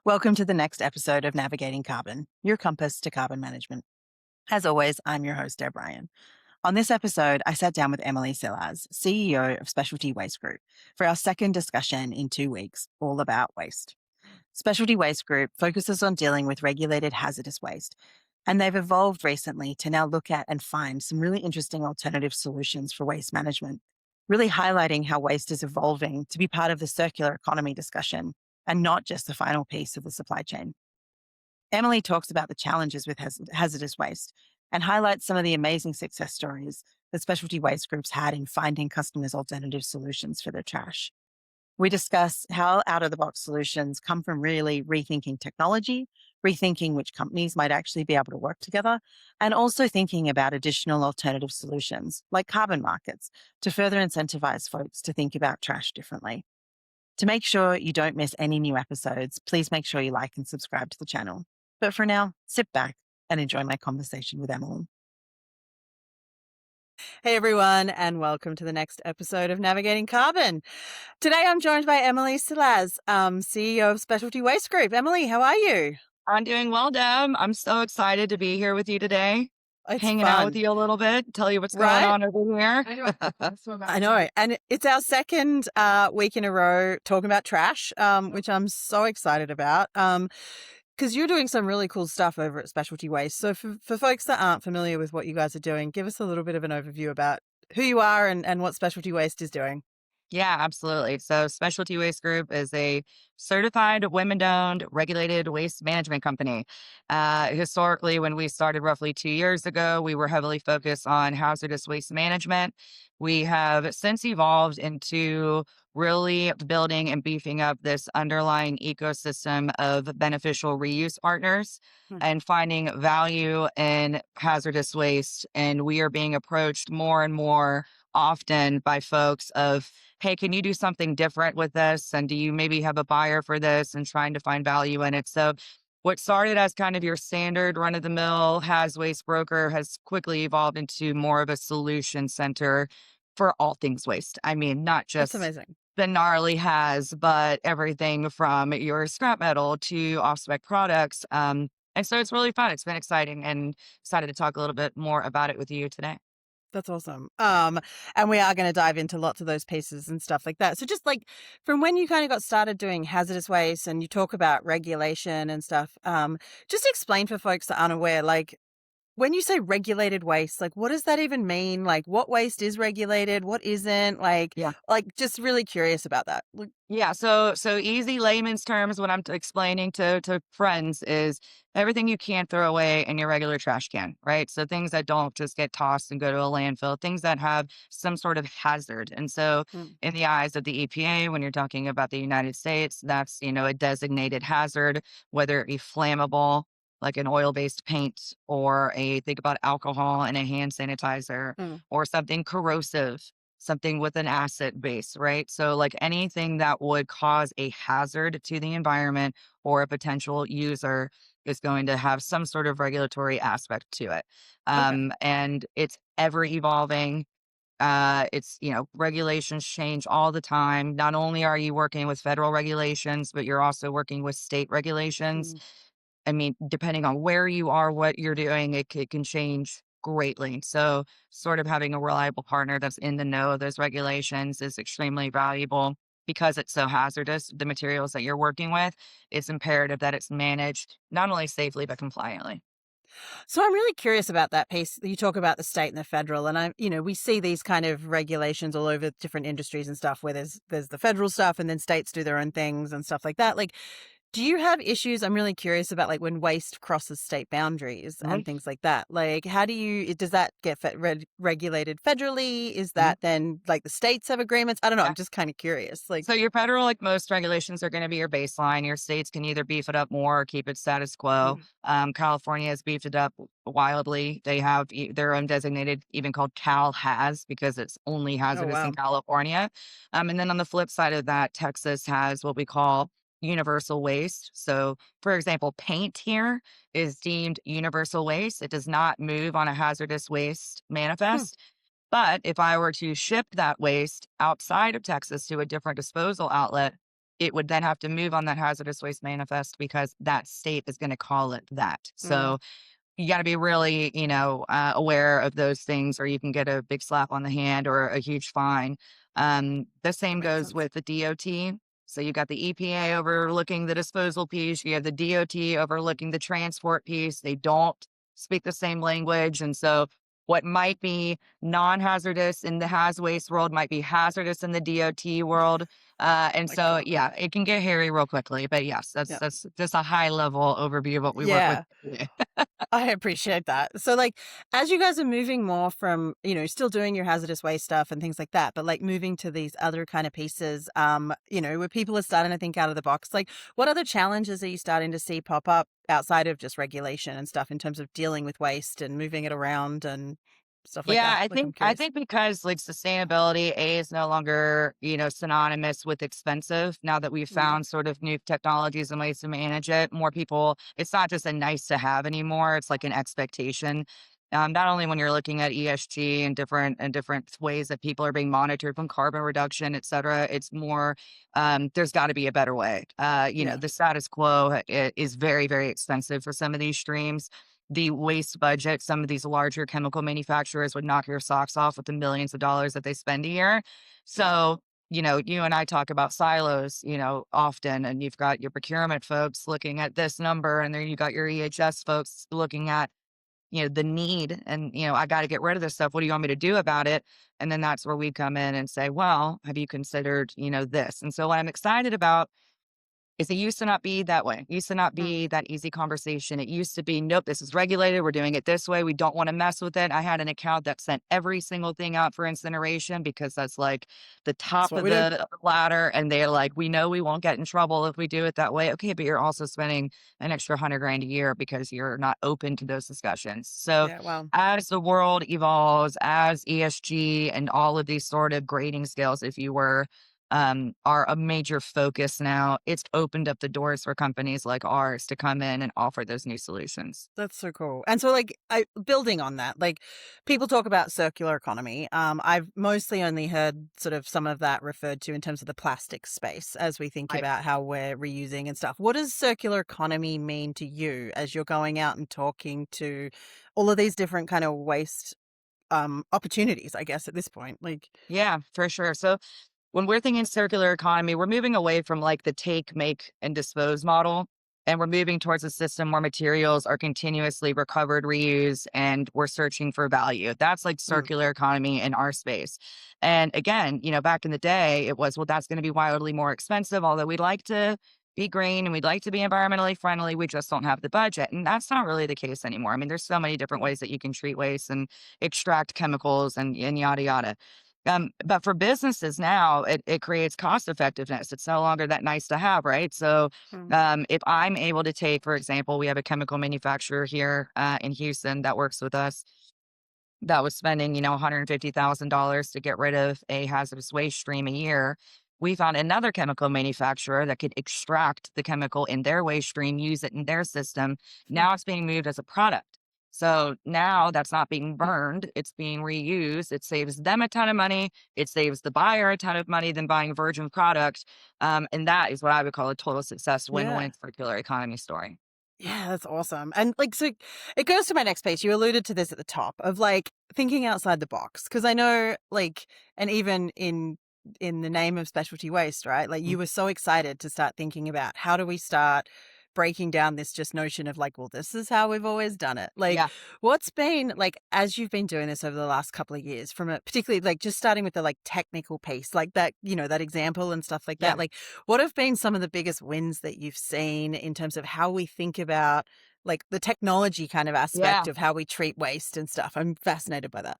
Welcome to the next episode of Navigating Carbon, your compass to carbon management. As always, I'm your host, Deb Ryan. On this episode, I sat down with Emily Silaz, CEO of Specialty Waste Group, for our second discussion in 2 weeks, all about waste. Specialty Waste Group focuses on dealing with regulated hazardous waste, and they've evolved recently to now look at and find some really interesting alternative solutions for waste management, really highlighting how waste is evolving to be part of the circular economy discussion and not just the final piece of the supply chain. Emily talks about the challenges with hazardous waste and highlights some of the amazing success stories that specialty waste groups had in finding customers alternative solutions for their trash. We discuss how out of the box solutions come from really rethinking technology, rethinking which companies might actually be able to work together, and also thinking about additional alternative solutions like carbon markets to further incentivize folks to think about trash differently. To make sure you don't miss any new episodes, please make sure you like and subscribe to the channel. But for now, sit back and enjoy my conversation with Emily. Hey everyone, and welcome to the next episode of Navigating Carbon. Today I'm joined by Emily Silaz, CEO of Specialty Waste Group. Emily, how are you? I'm doing well, Deb. I'm so excited to be here with you today, It's hanging out with fun, you a little bit, tell you what's going right? on over here. I know. And it's our second week in a row talking about trash, which I'm so excited about. Because you're doing some really cool stuff over at Specialty Waste. So for folks that aren't familiar with what you guys are doing, give us a little bit of an overview about who you are and what Specialty Waste is doing. Yeah, absolutely. So, Specialty Waste Group is a certified, women owned, regulated waste management company. Historically, when we started roughly 2 years ago, we were heavily focused on hazardous waste management. We have since evolved into really building and beefing up this underlying ecosystem of beneficial reuse partners Hmm. and finding value in hazardous waste. And we are being approached more and more often by folks of, hey, can you do something different with this? And do you maybe have a buyer for this, and trying to find value in it? So, what started as kind of your standard run of the mill has waste broker has quickly evolved into more of a solution center for all things waste. I mean, not That's just amazing. the gnarly has, but everything from your scrap metal to off spec products. And so it's really fun. It's been exciting, and excited to talk a little bit more about it with you today. That's awesome. And we are going to dive into lots of those pieces and stuff like that. So just like from when you kind of got started doing hazardous waste and you talk about regulation and stuff, just explain for folks that aren't aware, like when you say regulated waste, like what does that even mean? Like what waste is regulated? What isn't? Yeah. Like just really curious about that. Yeah, so easy layman's terms, what I'm explaining to friends is everything you can't throw away in your regular trash can, right? So things that don't just get tossed and go to a landfill, things that have some sort of hazard. And so Mm. in the eyes of the EPA, when you're talking about the United States, that's, a designated hazard, whether it be flammable, like an oil-based paint, or think about alcohol and a hand sanitizer, Mm. or something corrosive, something with an acid base, right? So, like anything that would cause a hazard to the environment or a potential user is going to have some sort of regulatory aspect to it. Okay. And it's ever evolving. Regulations change all the time. Not only are you working with federal regulations, but you're also working with state regulations. Mm. I mean, depending on where you are, what you're doing, it can change greatly. So, sort of having a reliable partner that's in the know of those regulations is extremely valuable because it's so hazardous. The materials that you're working with, it's imperative that it's managed not only safely, but compliantly. So I'm really curious about that piece. You talk about the state and the federal, and we see these kind of regulations all over different industries and stuff where there's the federal stuff and then states do their own things and stuff like that. Like, do you have issues? I'm really curious about like when waste crosses state boundaries and things like that. Like, how does that get regulated federally? Is Mhm. that then like the states have agreements? I don't know. I'm Yeah. just kind of curious. Like, So your federal, like most regulations, are going to be your baseline. Your states can either beef it up more or keep it status quo. mm, California has beefed it up wildly. They have their own designated, even called Cal Has, because it's only oh hazardous in wow, California. And then on the flip side of that, Texas has what we call universal waste. So, for example, paint here is deemed universal waste. It does not move on a hazardous waste hmm, manifest. But if I were to ship that waste outside of Texas to a different disposal outlet, it would then have to move on that hazardous waste manifest because that state is going to call it that. Mm, So you got to be really, aware of those things, or you can get a big slap on the hand or a huge fine. The that same makes goes sense. with the DOT. So you got the EPA overlooking the disposal piece. You have the DOT overlooking the transport piece. They don't speak the same language, and so what might be non-hazardous in the haz waste world might be hazardous in the DOT world. And My so, God. yeah, it can get hairy real quickly. But yes, Yeah. that's just a high level overview of what we work with. Yeah. I appreciate that. So, like, as you guys are moving more from, still doing your hazardous waste stuff and things like that, but like moving to these other kind of pieces, where people are starting to think out of the box, like, what other challenges are you starting to see pop up outside of just regulation and stuff in terms of dealing with waste and moving it around and stuff like Yeah, that? I Like, I'm think I curious. think because like sustainability, is no longer, synonymous with expensive. Now that we've Mm, found sort of new technologies and ways to manage it, more people, it's not just a nice to have anymore. It's like an expectation. Not only when you're looking at ESG and different ways that people are being monitored from carbon reduction, et cetera. It's more there's got to be a better way. yeah. The status quo is very, very expensive for some of these streams. The waste budget, some of these larger chemical manufacturers would knock your socks off with the millions of dollars that they spend a year. Wow. So, you and I talk about silos, often, and you've got your procurement folks looking at this number, and then you got your EHS folks looking at, the need, and, I got to get rid of this stuff. What do you want me to do about it? And then that's where we come in and say, well, have you considered, this? And so what I'm excited about is it used to not be that way. It used to not Mm, be that easy conversation. It used to be, nope, this is regulated. We're doing it this way. We don't want to mess with it. I had an account that sent every single thing out for incineration because that's like the that's top what of we do. the ladder. And they're like, we know we won't get in trouble if we do it that way. Okay, but you're also spending an extra 100 grand a year because you're not open to those discussions. So Yeah. Wow. as the world evolves, as ESG and all of these sort of grading scales, if you were, are a major focus now. It's opened up the doors for companies like ours to come in and offer those new solutions. That's so cool. And so, like, I building on that, like, people talk about circular economy. I've mostly only heard sort of some of that referred to in terms of the plastic space as we think I about how we're reusing and stuff. What does circular economy mean to you as you're going out and talking to all of these different kind of waste opportunities, I guess, at this point? Like, Yeah, for sure. So when we're thinking circular economy, we're moving away from like the take, make, and dispose model. And we're moving towards a system where materials are continuously recovered, reused, and we're searching for value. That's like mm, circular economy in our space. And again, back in the day, it was, well, that's going to be wildly more expensive, although we'd like to be green and we'd like to be environmentally friendly. We just don't have the budget. And that's not really the case anymore. I mean, there's so many different mm, ways that you can treat waste and extract chemicals and yada, yada. But for businesses now, it creates cost effectiveness. It's no longer that nice to have, right? So, mm, if I'm able to take, for example, we have a chemical manufacturer here in Houston that works with us that was spending, $150,000 to get rid of a hazardous waste stream a year. We found another chemical manufacturer that could extract the chemical in their waste stream, use it in their system. mm. Now it's being moved as a product. So now that's not being burned, it's being reused. It saves them a ton of money. It saves the buyer a ton of money than buying virgin product. And that is what I would call a total success win Yeah. win circular economy story. Yeah, that's awesome. And like, so it goes to my next piece. You alluded to this at the top of like thinking outside the box. Cause I know like, and even in the name of specialty waste, right? Like Mm. you were so excited to start thinking about how do we start breaking down this just notion of like, well, this is how we've always done it. Like, Yeah, what's been like as you've been doing this over the last couple of years, from a particularly like just starting with the like technical piece, like that, that example and stuff like that. yeah, Like, what have been some of the biggest wins that you've seen in terms of how we think about like the technology kind of aspect yeah. of how we treat waste and stuff? I'm fascinated by that.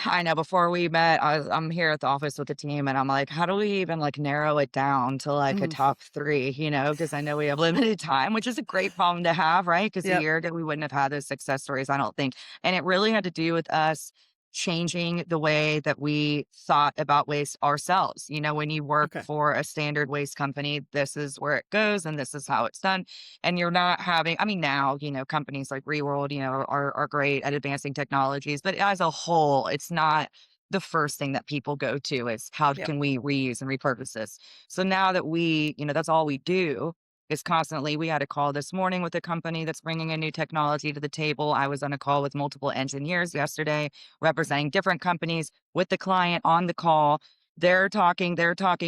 I know before we met, I'm here at the office with the team and I'm like, how do we even like narrow it down to like a Mm, top three, because I know we have limited time, which is a great problem to have, right? Because a yep. year ago, we wouldn't have had those success stories, I don't think. And it really had to do with us changing the way that we thought about waste ourselves. When you work Okay. for a standard waste company, this is where it goes and this is how it's done. And you're not having, I mean, now, companies like Reworld, are great at advancing technologies, but as a whole, it's not the first thing that people go to is how Yep. can we reuse and repurpose this? So now that that's all we do is constantly, we had a call this morning with a company that's bringing a new technology to the table. I was on a call with multiple engineers yesterday representing different companies with the client on the call. They're talking,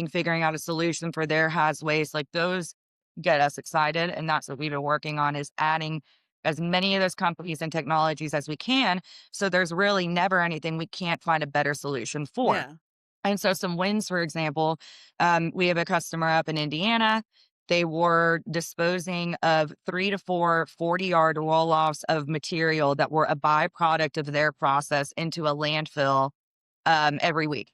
figuring out a solution for their has waste. Like those get us excited. And that's what we've been working on is adding as many of those companies and technologies as we can. So there's really never anything we can't find a better solution for. Yeah. And so some wins, for example, we have a customer up in Indiana. They were disposing of 3 to 4 40-yard roll-offs of material that were a byproduct of their process into a landfill every week.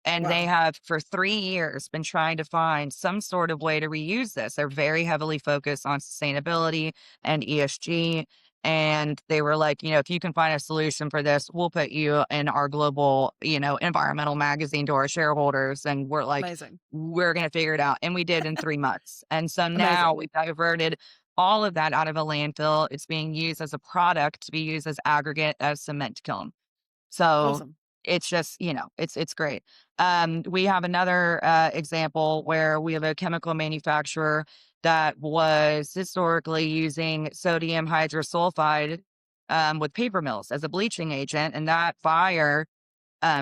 And they Wow. have for 3 years been trying to find some sort of way to reuse this. They're very heavily focused on sustainability and ESG. And they were like, if you can find a solution for this, we'll put you in our global, environmental magazine to our shareholders. And we're like, Amazing. we're going to figure it out. And we did in 3 months. And so now Amazing. we've diverted all of that out of a landfill. It's being used as a product to be used as aggregate as cement kiln. So Awesome. it's just, it's great. We have another example where we have a chemical manufacturer that was historically using sodium hydrosulfide with paper mills as a bleaching agent, and that fire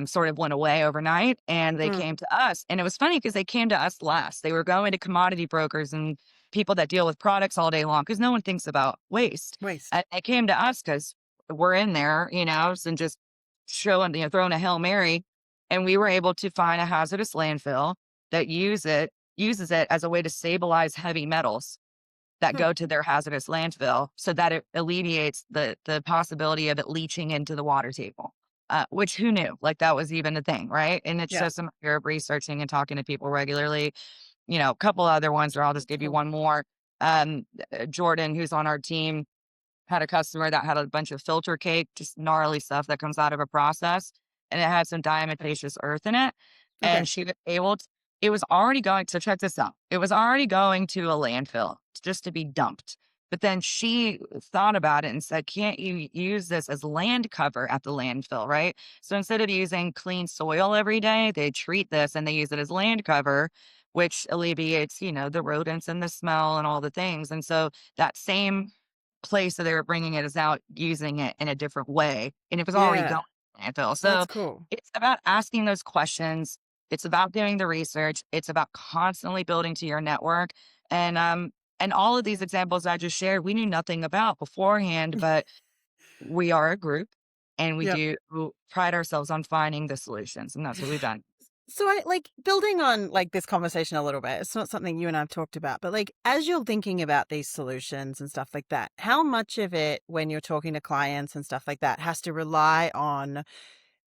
sort of went away overnight. And they Mm. came to us, and it was funny because they came to us last. They were going to commodity brokers and people that deal with products all day long because no one thinks about waste. Waste. And they came to us because we're in there, and just showing, throwing a Hail Mary. And we were able to find a hazardous landfill that uses it as a way to stabilize heavy metals that Hmm. go to their hazardous landfill so that it alleviates the possibility of it leaching into the water table. Which who knew? Like that was even a thing, right? And it's Yeah. just a matter of researching and talking to people regularly. A couple other ones, or I'll just That's give you cool. one more. Jordan, who's on our team, had a customer that had a bunch of filter cake, just gnarly stuff that comes out of a process, and it had some diatomaceous earth in it. And Okay. she was able to, it was already going, so check this out. It was already going to a landfill just to be dumped. But then she thought about it and said, can't you use this as land cover at the landfill, right? So instead of using clean soil every day, they treat this and they use it as land cover, which alleviates, the rodents and the smell and all the things. And so that same place that they were bringing it is now using it in a different way, and it was already going Yeah. to landfill. That's So cool. it's about asking those questions. It's about doing the research. It's about constantly building to your network. And all of these examples I just shared, we knew nothing about beforehand, but we are a group and we Yep. do pride ourselves on finding the solutions. And that's what we've done. So I like building on like this conversation a little bit. It's not something you and I've talked about, but like as you're thinking about these solutions and stuff like that, how much of it when you're talking to clients and stuff like that has to rely on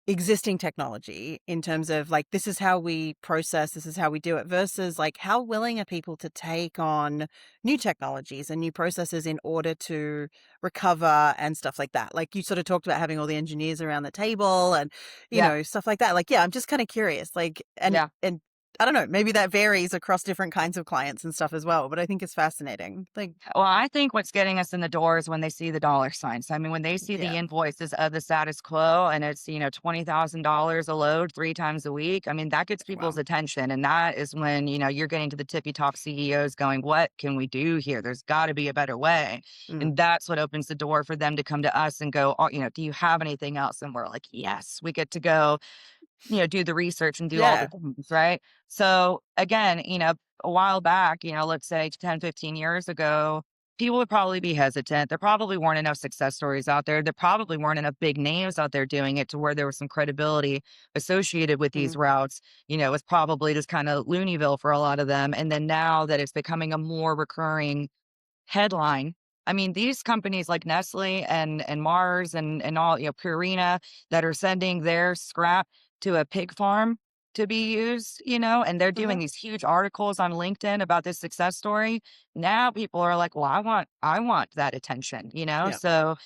existing technology in terms of like this is how we process, this is how we do it versus like how willing are people to take on new technologies and new processes in order to recover and stuff like that. Like you sort of talked about having all the engineers around the table and Yeah. stuff like that. Like yeah, I'm just kind of curious like Yeah. and I don't know, maybe that varies across different kinds of clients and stuff as well, but I think it's fascinating. Like Well, I think what's getting us in the door is when they see the dollar signs. I mean, when they see the yeah. invoices of the status quo and it's, $20,000 a load 3 times a week, I mean, that gets people's Wow. attention. And that is when, you're getting to the tippy top CEOs going, what can we do here? There's got to be a better way. Mm. And that's what opens the door for them to come to us and go, oh, do you have anything else? And we're like, yes, we get to go do the research and do all the Yeah. things, right? So again, a while back, let's say 10, 15 years ago, people would probably be hesitant. There probably weren't enough success stories out there. There probably weren't enough big names out there doing it to where there was some credibility associated with these Mm. routes. It was probably just kind of Looneyville for a lot of them. And then now that it's becoming a more recurring headline. I mean, these companies like Nestle and Mars and all, Purina that are sending their scrap to a pig farm to be used, and they're doing Uh-huh. these huge articles on LinkedIn about this success story. Now people are like, well, I want that attention, Yeah. So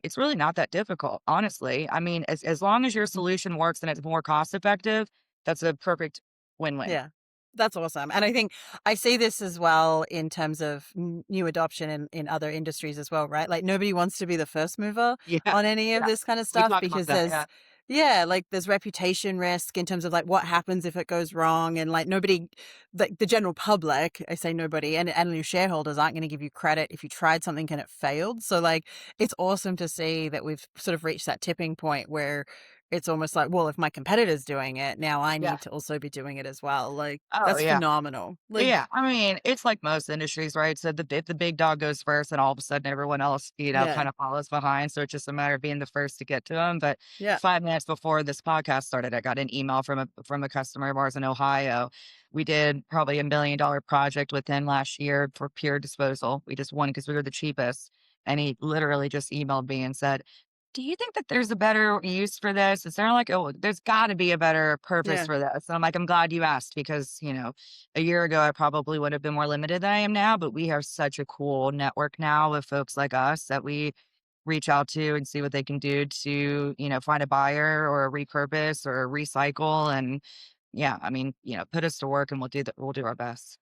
it's really not that difficult, honestly. I mean, as long as your Mm. solution works and it's more cost effective, that's a perfect win-win. Yeah. That's awesome. And I think I see this as well in terms of new adoption in other industries as well, right? Like nobody wants to be the first mover Yeah. on any of Yeah. this kind of We stuff talk about because that. Yeah. Yeah, like there's reputation risk in terms of like what happens if it goes wrong, and like nobody, like the general public, I say nobody, and your shareholders aren't going to give you credit if you tried something and it failed. So like it's awesome to see that we've sort of reached that tipping point where it's almost like, well, if my competitor's doing it, now I Yeah. need to also be doing it as well. Like Oh, that's yeah. phenomenal. Like Yeah, I mean, it's like most industries, right? So if the big dog goes first, and all of a sudden everyone else, yeah, kind of follows behind. So it's just a matter of being the first to get to them. But yeah, 5 minutes before this podcast started, I got an email from a customer of ours in Ohio. We did probably $1 million project with him last year for pure disposal. We just won because we were the cheapest. And he literally just emailed me and said, do you think that there's a better use for this? Is there like, oh, there's got to be a better purpose yeah. for this? And I'm like, I'm glad you asked because, a year ago, I probably would have been more limited than I am now, but we have such a cool network now with folks like us that we reach out to and see what they can do to, find a buyer or a repurpose or a recycle. And yeah, I mean, put us to work and we'll do our best.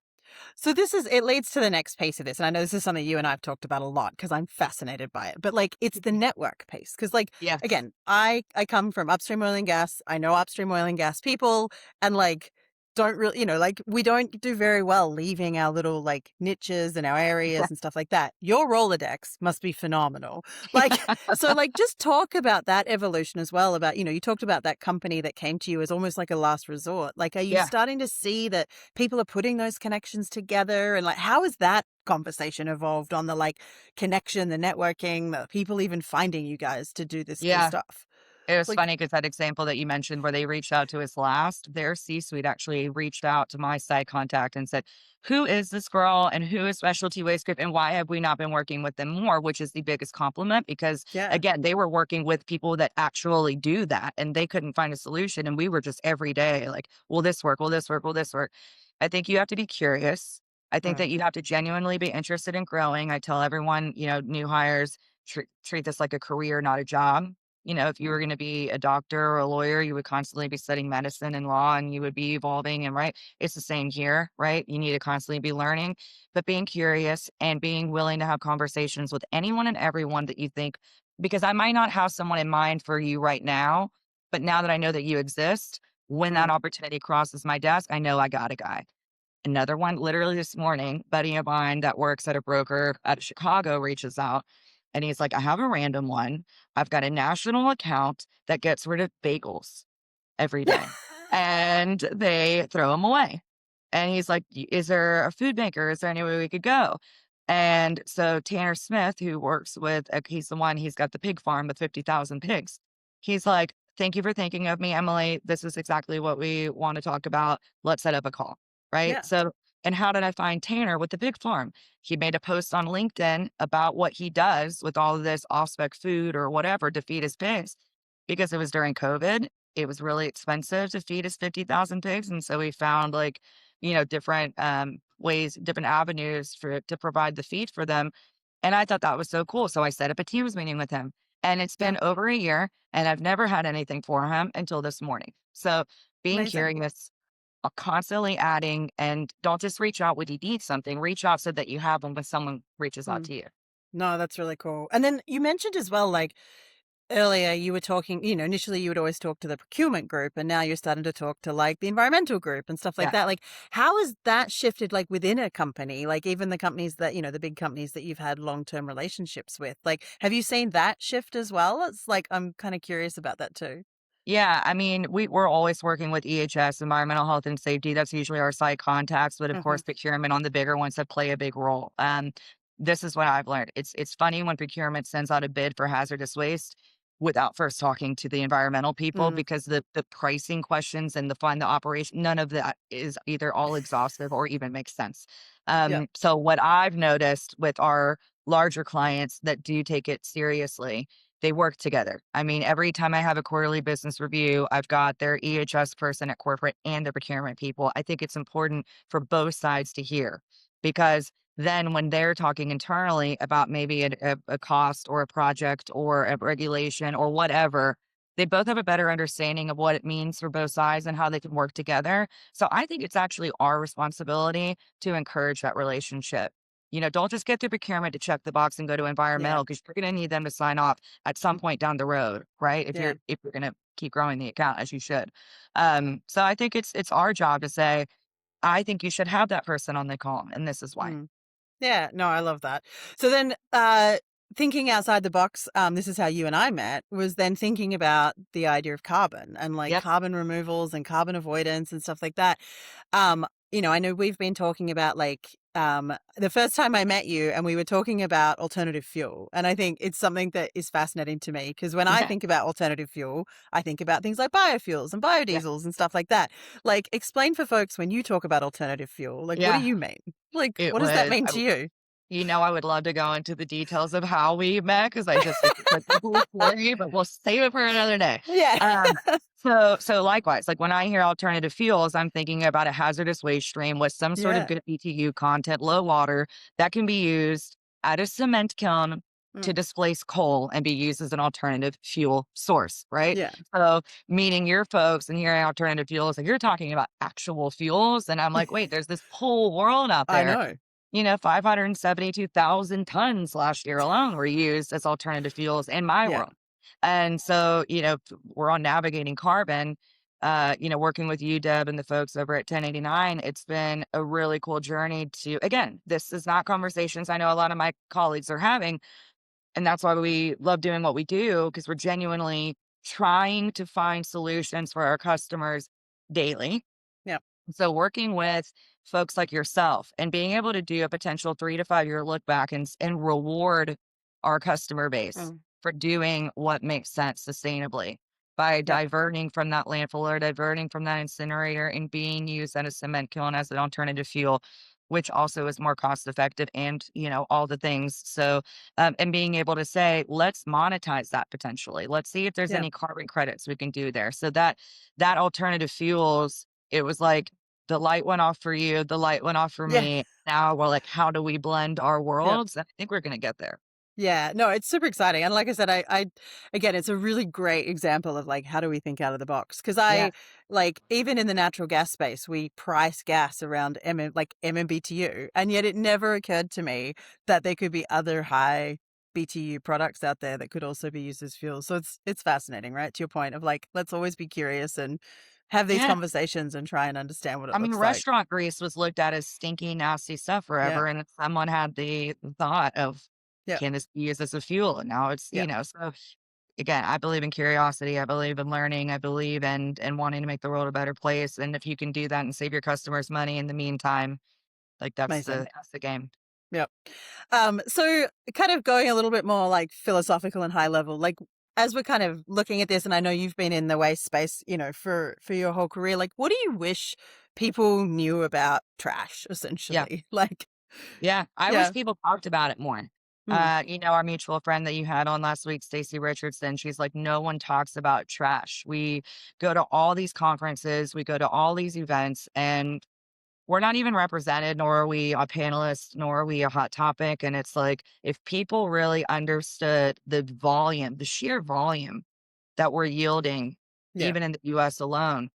So it leads to the next piece of this. And I know this is something you and I've talked about a lot because I'm fascinated by it. But like it's the network piece. Cause like Yes. again, I come from upstream oil and gas. I know upstream oil and gas people, and like don't really, like we don't do very well leaving our little like niches and our areas and stuff like that. Your Rolodex must be phenomenal. Like so like just talk about that evolution as well, about, you talked about that company that came to you as almost like a last resort. Like are you Yeah. starting to see that people are putting those connections together, and like how has that conversation evolved on the like connection, the networking, the people even finding you guys to do this cool Yeah. stuff? It was Like funny because that example that you mentioned where they reached out to us last, their C-suite actually reached out to my site contact and said, "Who is this girl and who is Specialty Waste Group and why have we not been working with them more?" Which is the biggest compliment because yeah. again, they were working with people that actually do that and they couldn't find a solution. And we were just every day like, "Will this work? Will this work? Will this work?" I think you have to be curious. I think Mm, that you have to genuinely be interested in growing. I tell everyone, new hires treat this like a career, not a job. If you mm, were going to be a doctor or a lawyer, you would constantly be studying medicine and law and you would be evolving. And right, it's the same here, right? You need to constantly be learning, but being curious and being willing to have conversations with anyone and everyone that you think, because I might not have someone in mind for you right now, but now that I know that you exist, when that mm. opportunity crosses my desk, I know I got a guy. Another one, literally this morning, buddy of mine that works at a broker out of Chicago reaches out and he's like, I have a random one. I've got a national account that gets rid of bagels every day and they throw them away. And he's like, Is there a food banker? Is there any way we could go?" And so Tanner Smith, who works with, he's the one, he's got the pig farm with 50,000 pigs. He's like, "Thank you for thinking of me, Emily. This is exactly what we want to talk about. Let's set up a call." Right. Yeah. So, and how did I find Tanner with the pig farm? He made a post on LinkedIn about what he does with all of this off spec food or whatever to feed his pigs because it was during COVID. It was really expensive to feed his 50,000 pigs. And so we found like, different ways, different avenues to provide the feed for them. And I thought that was so cool. So I set up a Teams meeting with him. And it's Yeah. been over a year and I've never had anything for him until this morning. So being Amazing. curious, constantly adding, and don't just reach out when you need something, reach out so that you have them when someone reaches out Mm. to you. No, that's really cool. And then you mentioned as well, like earlier you were talking, initially you would always talk to the procurement group, and now you're starting to talk to like the environmental group and stuff like Yeah. that. Like, how has that shifted like within a company? Like even the companies that, the big companies that you've had long-term relationships with, like, have you seen that shift as well? It's like, I'm kind of curious about that too. Yeah, I mean, we're always working with EHS, environmental health and safety. That's usually our site contacts, but of Hmm. course, procurement on the bigger ones that play a big role. This is what I've learned. It's funny when procurement sends out a bid for hazardous waste without first talking to the environmental people Mm. because the pricing questions and the operation, none of that is either all exhaustive or even makes sense. Yeah. So what I've noticed with our larger clients that do take it seriously, they work together. I mean, every time I have a quarterly business review, I've got their EHS person at corporate and the procurement people. I think it's important for both sides to hear because then when they're talking internally about maybe a cost or a project or a regulation or whatever, they both have a better understanding of what it means for both sides and how they can work together. So I think it's actually our responsibility to encourage that relationship. Don't just get through procurement to check the box and go to Yeah. environmental because you're going to need them to sign off at some point down the road, right? If Yeah. you're if you're gonna keep growing the account as you should. So I think it's our job to say, I think you should have that person on the call, and this is why. Mm. Yeah, no, I love that. So then, thinking outside the box, this is how you and I met, was then thinking about the idea of carbon and like Yep. carbon removals and carbon avoidance and stuff like that. I know we've been talking about like the first time I met you and we were talking about alternative fuel. And I think it's something that is fascinating to me because when I Yeah. think about alternative fuel, I think about things like biofuels and Yeah. biodiesels and stuff like that. Like, explain for folks when you talk about alternative fuel, like, what do Yeah. you mean? Like, It what does that was. mean to you? I would love to go into the details of how we met because I just it's like a whole story, but we'll save it for another day. Yeah. Um, so likewise, like when I hear alternative fuels, I'm thinking about a hazardous waste stream with some sort of Yeah. good BTU content, low water that can be used at a cement kiln to Mm. displace coal and be used as an alternative fuel source, right? Yeah. So meeting your folks and hearing alternative fuels, like you're talking about actual fuels, and I'm like, wait, there's this whole world out I there. know. 572,000 tons last year alone were used as alternative fuels in my Yeah. world. And so, we're on navigating carbon, working with you, Deb, and the folks over at 1089. It's been a really cool journey to, again, this is not conversations I know a lot of my colleagues are having. And that's why we love doing what we do because we're genuinely trying to find solutions for our customers daily. Yeah. So working with folks like yourself and being able to do a potential 3 to 5 year look back and reward our customer base Mm. for doing what makes sense sustainably by Yep. diverting from that landfill or diverting from that incinerator and being used at a cement kiln as an alternative fuel, which also is more cost effective and, all the things. So, and being able to say, let's monetize that potentially. Let's see if there's Yeah. any carbon credits we can do there. So that alternative fuels, it was like the light went off for you, the light went off for Yeah. me. Now we're like, how do we blend our Yep. worlds? And I think we're gonna get there. Yeah, no, it's super exciting. And like I said, again, it's a really great example of like, how do we think out of the box? Because Yeah. like, even in the natural gas space, we price gas around like MMBTU. And yet it never occurred to me that there could be other high BTU products out there that could also be used as fuel. So it's fascinating, right? To your point of like, let's always be curious and have these Yeah. conversations and try and understand what it I mean, looks like. restaurant grease was looked at as stinky, nasty stuff Yeah. forever, and someone had the thought of, Yep. can this be used as a fuel? And now it's, Yep. so again, I believe in curiosity. I believe in learning. I believe in wanting to make the world a better place. And if you can do that and save your customers money in the meantime, like Amazing. that's the game. Yep. So kind of going a little bit more like philosophical and high level, like as we're kind of looking at this, and I know you've been in the waste space, for your whole career, like what do you wish people knew about trash, Yeah. essentially? Like, Yeah, I wish yeah. people talked about it more. Mm. Our mutual friend that you had on last week, Stacy Richardson, she's like, no one talks about trash. We go to all these conferences, we go to all these events, and we're not even represented, nor are we a panelist, nor are we a hot topic. And it's like, if people really understood the volume, the sheer volume that we're yielding, Yeah. even in the US alone,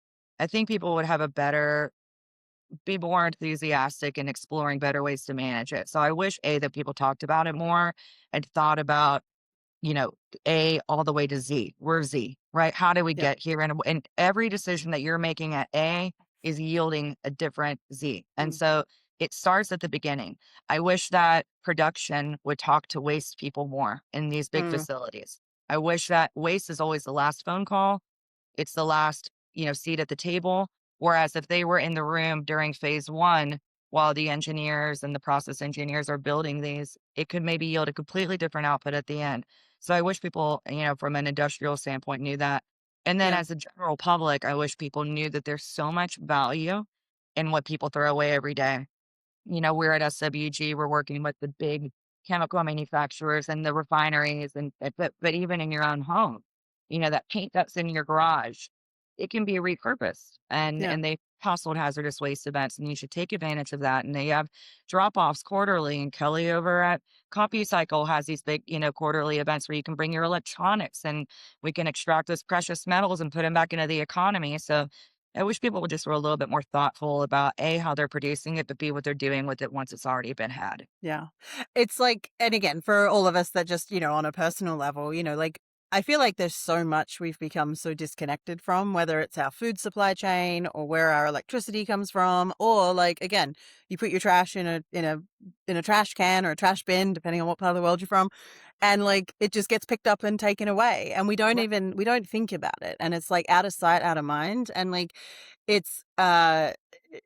I think people would have a better be more enthusiastic in exploring better ways to manage it. So I wish that people talked about it more and thought about, you know, A all the way to Z. We're Z, right? How do we Yep. get here? And every decision that you're making at A is yielding a different Z. And Mm. so it starts at the beginning. I wish that production would talk to waste people more in these big Mm. facilities. I wish that waste is always the last phone call, it's the last, seat at the table. Whereas if they were in the room during phase one, while the engineers and the process engineers are building these, it could maybe yield a completely different output at the end. So I wish people, from an industrial standpoint knew that. And then Yeah. as a general public, I wish people knew that there's so much value in what people throw away every day. We're at SWG, we're working with the big chemical manufacturers and the refineries but even in your own home, that paint that's in your garage, it can be repurposed Yeah. and they household hazardous waste events and you should take advantage of that. And they have drop-offs quarterly and Kelly over at CompuCycle has these big, quarterly events where you can bring your electronics and we can extract those precious metals and put them back into the economy. So I wish people would just were a little bit more thoughtful about A, how they're producing it, but B, what they're doing with it once it's already been had. Yeah. It's like, and again, for all of us that just, on a personal level, like I feel like there's so much we've become so disconnected from, whether it's our food supply chain or where our electricity comes from, or like again, you put your trash in a trash can or a trash bin, depending on what part of the world you're from, and like it just gets picked up and taken away, and we don't think about it, and it's like out of sight, out of mind, and like it's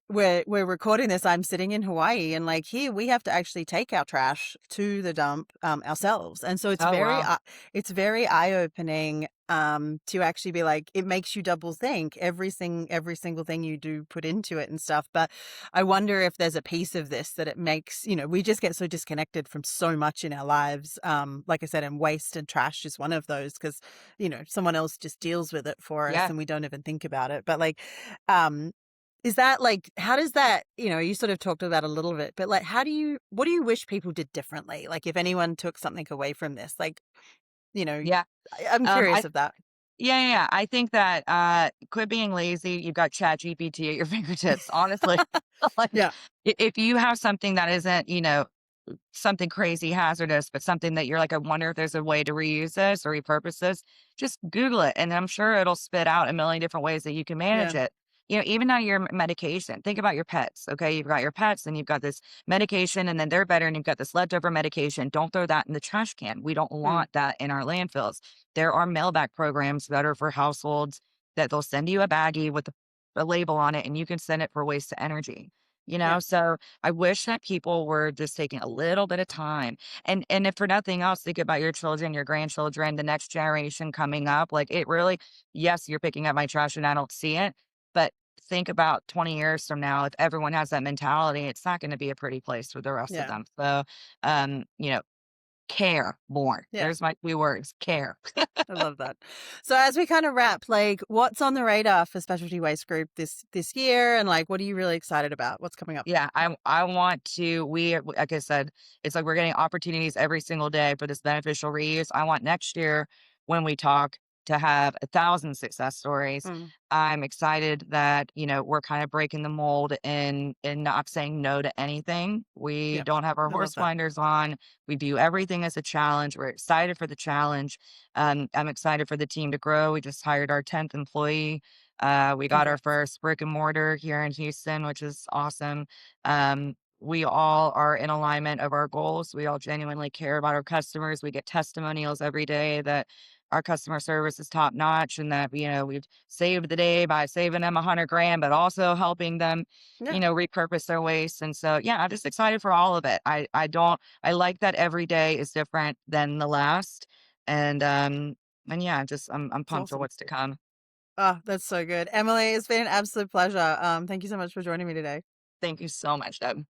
we're recording this. I'm sitting in Hawaii, and like here we have to actually take our trash to the dump ourselves, and so Oh, wow. it's very eye-opening to actually be like, it makes you double think every single thing you do put into it and stuff. But I wonder if there's a piece of this that it makes, we just get so disconnected from so much in our lives. Like I said, and waste and trash is one of those, because someone else just deals with it for us Yeah. and we don't even think about it. But like um is that like, how does that, you sort of talked about a little bit, but like, what do you wish people did differently? Like if anyone took something away from this, like, you know, Yeah. I'm curious I of that. Yeah, yeah, yeah. I think that, quit being lazy. You've got ChatGPT at your fingertips, honestly. Like, Yeah. if you have something that isn't, something crazy hazardous, but something that you're like, I wonder if there's a way to reuse this or repurpose this, just Google it. And I'm sure it'll spit out a million different ways that you can manage Yeah. it. Even on your medication, think about your pets. Okay. You've got your pets and you've got this medication and then they're better and you've got this leftover medication. Don't throw that in the trash can. We don't Mm, want that in our landfills. There are mailback programs that are for households that they'll send you a baggie with a label on it and you can send it for waste to energy. yeah. So I wish that people were just taking a little bit of time. And if for nothing else, think about your children, your grandchildren, the next generation coming up. Like it really, yes, you're picking up my trash and I don't see it. But think about 20 years from now, if everyone has that mentality, it's not going to be a pretty place for the rest of Yeah. them. So um, you know, care more. Yeah. There's my 2 words, care. I love that. So as we kind of wrap, like what's on the radar for Specialty Waste Group this year, and like what are you really excited about? What's coming up? Yeah, I want to like I said, it's like we're getting opportunities every single day for this beneficial reuse. I want next year when we talk to have 1,000 success stories. Mm, I'm excited that, we're kind of breaking the mold and not saying no to anything. We yeah. don't have our I love horse that. blinders on. We view everything as a challenge. We're excited for the challenge. I'm excited for the team to grow. We just hired our 10th employee. We got our Congrats. first brick and mortar here in Houston, which is awesome. We all are in alignment of our goals. We all genuinely care about our customers. We get testimonials every day that our customer service is top notch and that, we've saved the day by saving them 100 grand, but also helping them, Yeah. repurpose their waste. And so, yeah, I'm just excited for all of it. I like that every day is different than the last. And yeah, I'm It's pumped for awesome. what's to come. Oh, that's so good. Emily, it's been an absolute pleasure. Thank you so much for joining me today. Thank you so much, Deb.